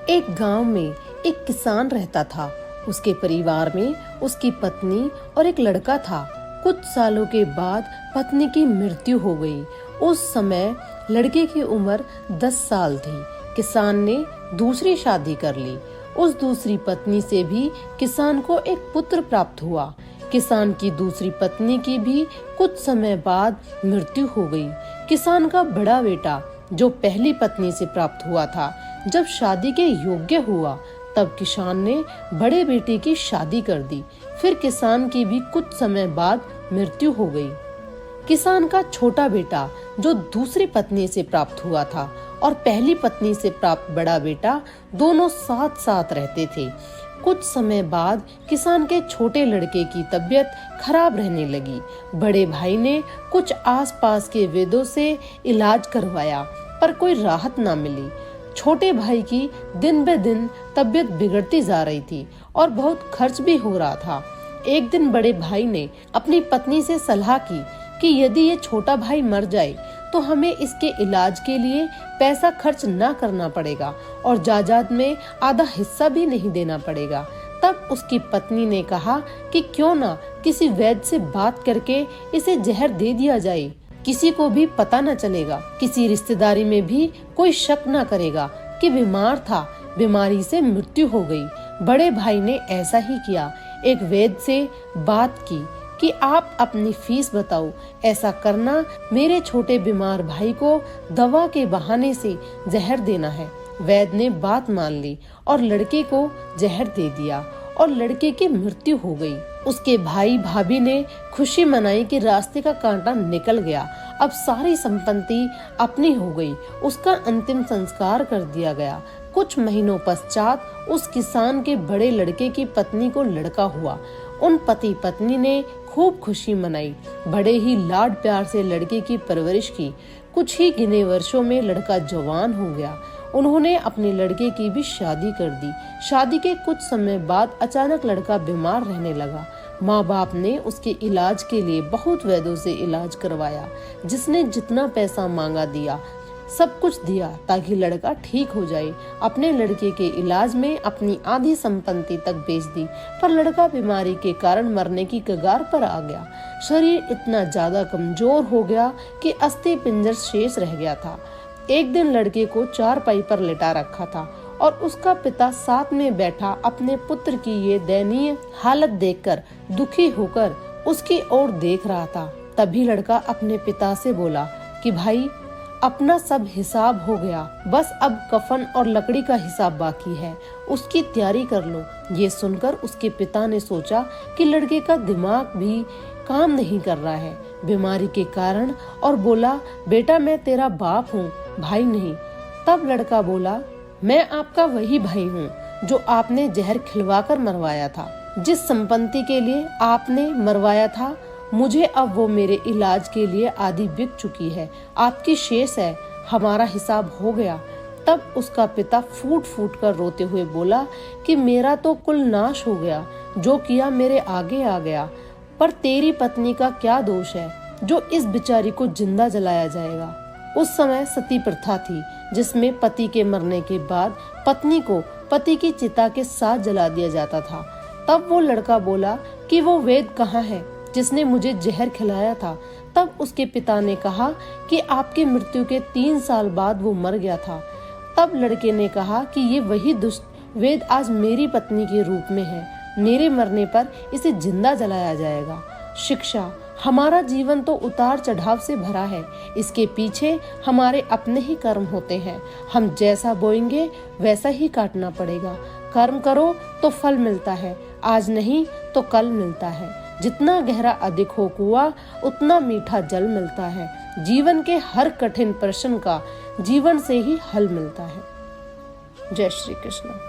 एक गांव में एक किसान रहता था। उसके परिवार में उसकी पत्नी और एक लड़का था। कुछ सालों के बाद पत्नी की मृत्यु हो गई। उस समय लड़के की उम्र 10 साल थी। किसान ने दूसरी शादी कर ली। उस दूसरी पत्नी से भी किसान को एक पुत्र प्राप्त हुआ। किसान की दूसरी पत्नी की भी कुछ समय बाद मृत्यु हो गई। किसान का बड़ा बेटा जो पहली पत्नी से प्राप्त हुआ था, जब शादी के योग्य हुआ तब किसान ने बड़े बेटे की शादी कर दी। फिर किसान की भी कुछ समय बाद मृत्यु हो गई। किसान का छोटा बेटा जो दूसरी पत्नी से प्राप्त हुआ था और पहली पत्नी से प्राप्त बड़ा बेटा दोनों साथ साथ रहते थे। कुछ समय बाद किसान के छोटे लड़के की तबीयत खराब रहने लगी। बड़े भाई ने कुछ आसपास के वैद्यों से इलाज करवाया, पर कोई राहत ना मिली। छोटे भाई की दिन ब दिन तबीयत बिगड़ती जा रही थी और बहुत खर्च भी हो रहा था। एक दिन बड़े भाई ने अपनी पत्नी से सलाह की कि यदि ये छोटा भाई मर जाए तो हमें इसके इलाज के लिए पैसा खर्च ना करना पड़ेगा और जायदाद में आधा हिस्सा भी नहीं देना पड़ेगा। तब उसकी पत्नी ने कहा कि क्यों ना किसी वैद्य से बात करके इसे जहर दे दिया जाए। किसी को भी पता न चलेगा, किसी रिश्तेदारी में भी कोई शक न करेगा कि बीमार था, बीमारी से मृत्यु हो गई। बड़े भाई ने ऐसा ही किया। एक वैद्य से बात की कि आप अपनी फीस बताओ, ऐसा करना मेरे छोटे बीमार भाई को दवा के बहाने से जहर देना है। वैद्य ने बात मान ली और लड़के को जहर दे दिया और लड़के की मृत्यु हो गई। उसके भाई भाभी ने खुशी मनाई कि रास्ते का कांटा निकल गया, अब सारी संपत्ति अपनी हो गई। उसका अंतिम संस्कार कर दिया गया। कुछ महीनों पश्चात उस किसान के बड़े लड़के की पत्नी को लड़का हुआ। उन पति पत्नी ने खूब खुशी मनाई, बड़े ही लाड प्यार से लड़के की परवरिश की। कुछ ही गिने वर्षों में लड़का जवान हो गया। उन्होंने अपने लड़के की भी शादी कर दी। शादी के कुछ समय बाद अचानक लड़का बीमार रहने लगा। माँ बाप ने उसके इलाज के लिए बहुत वैद्यों से इलाज करवाया। जिसने जितना पैसा मांगा दिया, सब कुछ दिया ताकि लड़का ठीक हो जाए। अपने लड़के के इलाज में अपनी आधी संपत्ति तक बेच दी, पर लड़का बीमारी के कारण मरने की कगार पर आ गया। शरीर इतना ज्यादा कमजोर हो गया कि अस्थि पिंजर शेष रह गया था। एक दिन लड़के को चारपाई पर लेटा रखा था और उसका पिता साथ में बैठा अपने पुत्र की ये दयनीय हालत देखकर दुखी होकर उसकी ओर देख रहा था। तभी लड़का अपने पिता से बोला कि भाई, अपना सब हिसाब हो गया, बस अब कफन और लकड़ी का हिसाब बाकी है, उसकी तैयारी कर लो। ये सुनकर उसके पिता ने सोचा कि लड़के का दिमाग भी काम नहीं कर रहा है बीमारी के कारण, और बोला, बेटा मैं तेरा बाप हूँ, भाई नहीं। तब लड़का बोला, मैं आपका वही भाई हूँ जो आपने जहर खिलवाकर मरवाया था। जिस संपत्ति के लिए आपने मरवाया था, मुझे अब वो मेरे इलाज के लिए आधी बिक चुकी है, आपकी शेष है, हमारा हिसाब हो गया। तब उसका पिता फूट फूट कर रोते हुए बोला कि मेरा तो कुल नाश हो गया, जो किया मेरे आगे आ गया, पर तेरी पत्नी का क्या दोष है जो इस बेचारी को जिंदा जलाया जाएगा। उस समय सती प्रथा थी, जिसमें पति के मरने के बाद पत्नी को पति की चिता के साथ जला दिया जाता था। तब वो लड़का बोला कि वो वैद्य कहाँ है जिसने मुझे जहर खिलाया था। तब उसके पिता ने कहा कि आपकी मृत्यु के 3 साल बाद वो मर गया था। तब लड़के ने कहा कि ये वही दुष्ट वैद्य आज मेरी पत्नी के रूप में है, मेरे मरने पर इसे जिंदा जलाया जाएगा। शिक्षा, हमारा जीवन तो उतार चढ़ाव से भरा है, इसके पीछे हमारे अपने ही कर्म होते हैं। हम जैसा बोएंगे वैसा ही काटना पड़ेगा। कर्म करो तो फल मिलता है, आज नहीं तो कल मिलता है। जितना गहरा अधिक हो कुआं, उतना मीठा जल मिलता है। जीवन के हर कठिन प्रश्न का जीवन से ही हल मिलता है। जय श्री कृष्ण।